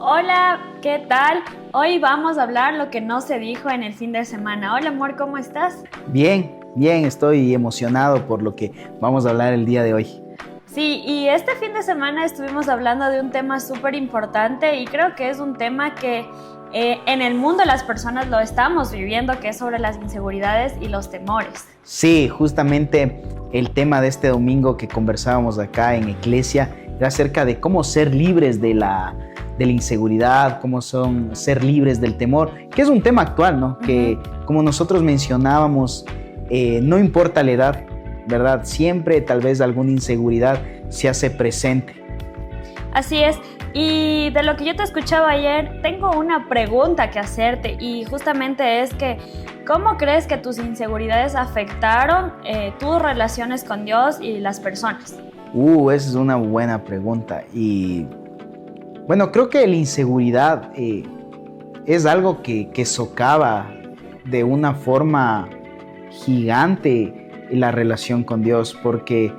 Hola, ¿qué tal? Hoy vamos a hablar lo que no se dijo en el fin de semana. Hola, amor, ¿cómo estás? Bien, estoy emocionado por lo que vamos a hablar el día de hoy. Sí, y este fin de semana estuvimos hablando de un tema súper importante y creo que es un tema que en el mundo las personas lo estamos viviendo, que es sobre las inseguridades y los temores. Sí, justamente el tema de este domingo que conversábamos acá en Iglesia era acerca de cómo ser libres de la inseguridad, cómo ser libres del temor, que es un tema actual, ¿no? Que como nosotros mencionábamos, no importa la edad, ¿verdad? Siempre tal vez alguna inseguridad se hace presente. Así es, y de lo que yo te escuchaba ayer, tengo una pregunta que hacerte y justamente es que ¿cómo crees que tus inseguridades afectaron tus relaciones con Dios y las personas? Esa es una buena pregunta y bueno, creo que la inseguridad es algo que socava de una forma gigante la relación con Dios, porque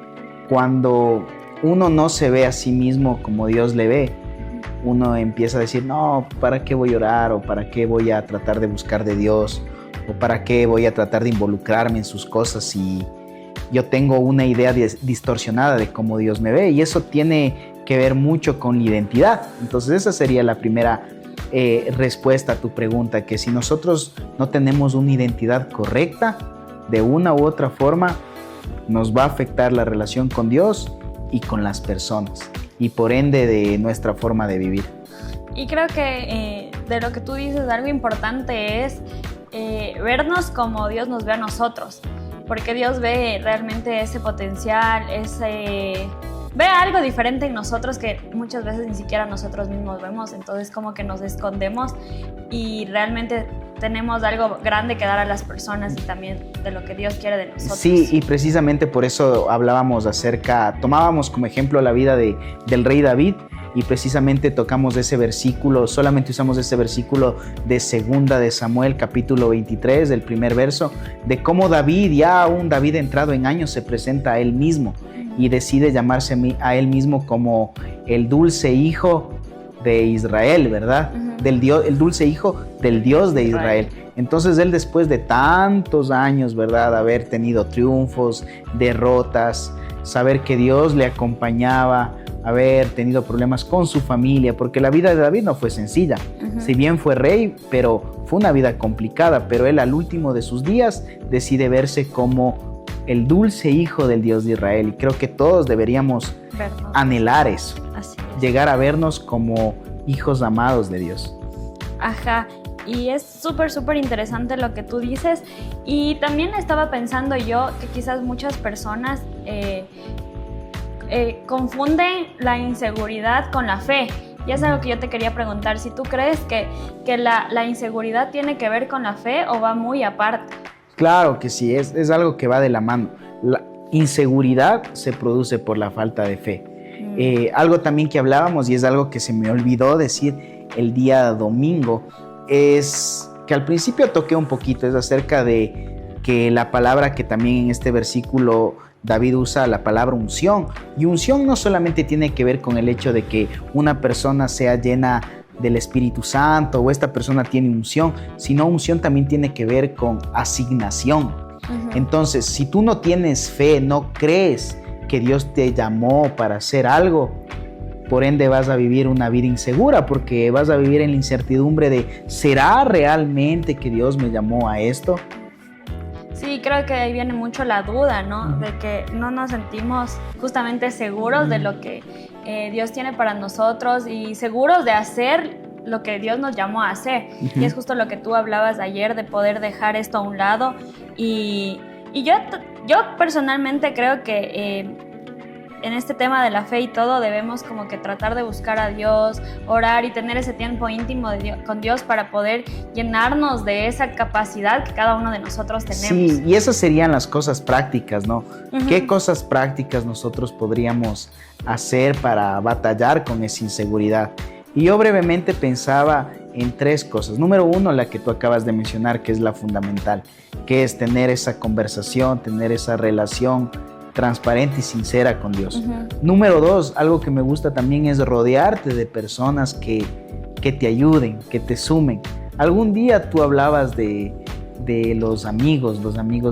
cuando uno no se ve a sí mismo como Dios le ve, uno empieza a decir, no, ¿para qué voy a orar? ¿O para qué voy a tratar de buscar de Dios? ¿O para qué voy a tratar de involucrarme en sus cosas si yo tengo una idea distorsionada de cómo Dios me ve? Y eso tiene que ver mucho con la identidad. Entonces esa sería la primera respuesta a tu pregunta, que si nosotros no tenemos una identidad correcta, de una u otra forma, nos va a afectar la relación con Dios y con las personas, y por ende de nuestra forma de vivir. Y creo que de lo que tú dices, algo importante es vernos como Dios nos ve a nosotros, porque Dios ve realmente ese potencial, ve algo diferente en nosotros que muchas veces ni siquiera nosotros mismos vemos, entonces como que nos escondemos y realmente tenemos algo grande que dar a las personas y también de lo que Dios quiere de nosotros. Sí, y precisamente por eso hablábamos tomábamos como ejemplo la vida del rey David, y precisamente tocamos ese versículo, solamente usamos ese versículo de 2 de Samuel, capítulo 23, del primer verso, de cómo David, ya un David entrado en años, se presenta a él mismo y decide llamarse a él mismo como el dulce hijo de Israel, ¿verdad? El dulce hijo del Dios de Israel. Entonces él, después de tantos años, ¿verdad?, haber tenido triunfos, derrotas, saber que Dios le acompañaba, haber tenido problemas con su familia, porque la vida de David no fue sencilla. Si bien fue rey, pero fue una vida complicada, pero él al último de sus días decide verse como el dulce hijo del Dios de Israel, y creo que todos deberíamos anhelar eso. Así es. Llegar a vernos como hijos amados de Dios. Ajá, y es súper interesante lo que tú dices, y también estaba pensando yo que quizás muchas personas confunden la inseguridad con la fe. Y es algo que yo te quería preguntar, si tú crees que la inseguridad tiene que ver con la fe o va muy aparte. Claro que sí, es algo que va de la mano. La inseguridad se produce por la falta de fe. Algo también que hablábamos, y es algo que se me olvidó decir el día domingo, es que al principio toqué un poquito, es acerca de que la palabra que también en este versículo David usa, la palabra unción, y unción no solamente tiene que ver con el hecho de que una persona sea llena del Espíritu Santo o esta persona tiene unción, sino unción también tiene que ver con asignación. Entonces, si tú no tienes fe, no crees que Dios te llamó para hacer algo, por ende vas a vivir una vida insegura, porque vas a vivir en la incertidumbre de ¿será realmente que Dios me llamó a esto? Sí, creo que ahí viene mucho la duda, ¿no? De que no nos sentimos justamente seguros de lo que Dios tiene para nosotros y seguros de hacer lo que Dios nos llamó a hacer. Y es justo lo que tú hablabas ayer, de poder dejar esto a un lado. Y yo personalmente creo que en este tema de la fe y todo debemos como que tratar de buscar a Dios, orar y tener ese tiempo íntimo con Dios para poder llenarnos de esa capacidad que cada uno de nosotros tenemos. Sí, y esas serían las cosas prácticas, ¿no? ¿Qué cosas prácticas nosotros podríamos hacer para batallar con esa inseguridad? Y yo brevemente pensaba en 3 cosas. Número 1, la que tú acabas de mencionar, que es la fundamental, que es tener esa conversación, tener esa relación transparente y sincera con Dios. Número 2, algo que me gusta también es rodearte de personas que que te ayuden, que te sumen. Algún día tú hablabas de los amigos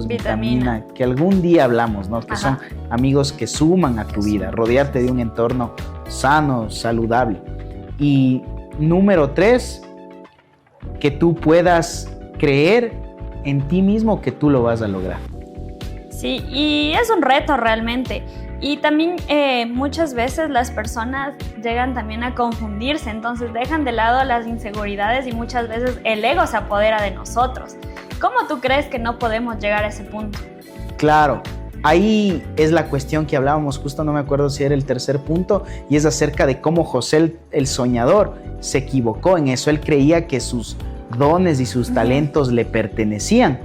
vitamina, que algún día hablamos, ¿no? Que son amigos que suman a tu vida, rodearte de un entorno sano, saludable. Y número 3, que tú puedas creer en ti mismo que tú lo vas a lograr. Sí, y es un reto realmente. Y también muchas veces las personas llegan también a confundirse, entonces dejan de lado las inseguridades y muchas veces el ego se apodera de nosotros. ¿Cómo tú crees que no podemos llegar a ese punto? Claro, ahí es la cuestión que hablábamos, justo no me acuerdo si era el tercer punto, y es acerca de cómo José el soñador se equivocó en eso. Él creía que sus dones y sus talentos le pertenecían.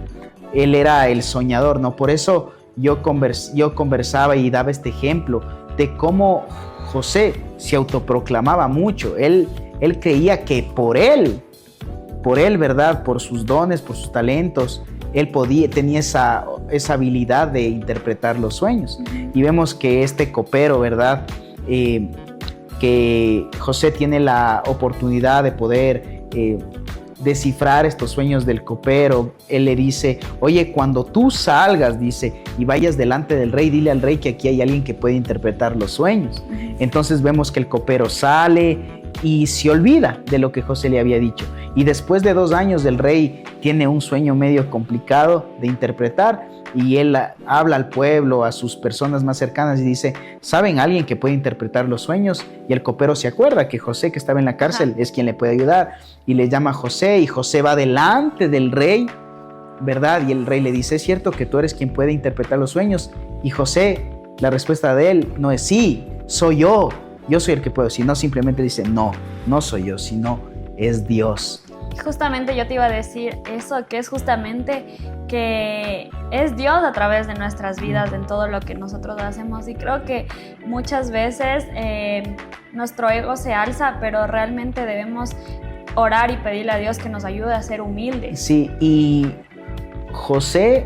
Él era el soñador, ¿no? Por eso yo conversaba y daba este ejemplo de cómo José se autoproclamaba mucho. Él creía que por él, ¿verdad? Por sus dones, por sus talentos, él tenía esa habilidad de interpretar los sueños. Y vemos que este copero, ¿verdad? Que José tiene la oportunidad de poder descifrar estos sueños del copero. Él le dice, oye, cuando tú salgas, dice, y vayas delante del rey, dile al rey que aquí hay alguien que puede interpretar los sueños. Entonces vemos que el copero sale y se olvida de lo que José le había dicho. Y después de 2 años el rey tiene un sueño medio complicado de interpretar y él habla al pueblo, a sus personas más cercanas y dice, ¿saben alguien que puede interpretar los sueños? Y el copero se acuerda que José, que estaba en la cárcel, es quien le puede ayudar, y le llama a José, y José va delante del rey, ¿verdad? Y el rey le dice, ¿es cierto que tú eres quien puede interpretar los sueños? Y José, la respuesta de él no es sí, soy yo soy el que puedo, sino simplemente dice, no soy yo, sino es Dios. Justamente yo te iba a decir eso, que es justamente que es Dios a través de nuestras vidas en todo lo que nosotros hacemos, y creo que muchas veces nuestro ego se alza, pero realmente debemos orar y pedirle a Dios que nos ayude a ser humildes. Sí, y José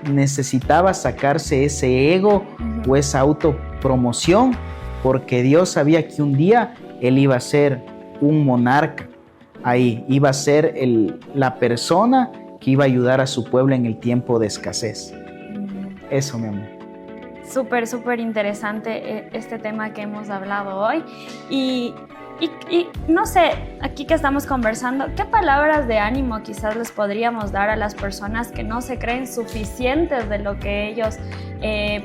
necesitaba sacarse ese ego o esa autopromoción, porque Dios sabía que un día él iba a ser un monarca. Ahí iba a ser la persona que iba a ayudar a su pueblo en el tiempo de escasez. Eso, mi amor. Súper, súper interesante este tema que hemos hablado hoy. Y no sé, aquí que estamos conversando, ¿qué palabras de ánimo quizás les podríamos dar a las personas que no se creen suficientes de lo que ellos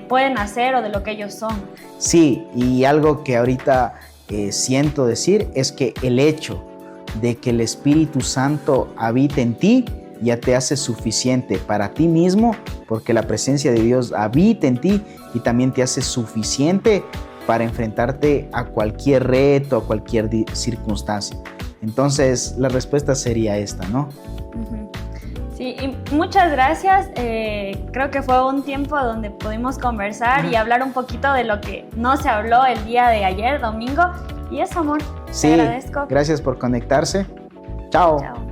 pueden hacer o de lo que ellos son? Sí, y algo que ahorita siento decir es que el hecho de que el Espíritu Santo habite en ti ya te hace suficiente para ti mismo, porque la presencia de Dios habita en ti y también te hace suficiente para enfrentarte a cualquier reto, a cualquier circunstancia. Entonces, la respuesta sería esta, ¿no? Sí, y muchas gracias. Creo que fue un tiempo donde pudimos conversar y hablar un poquito de lo que no se habló el día de ayer, domingo. Y eso, amor, sí, te agradezco. Gracias por conectarse. Chao. Chao.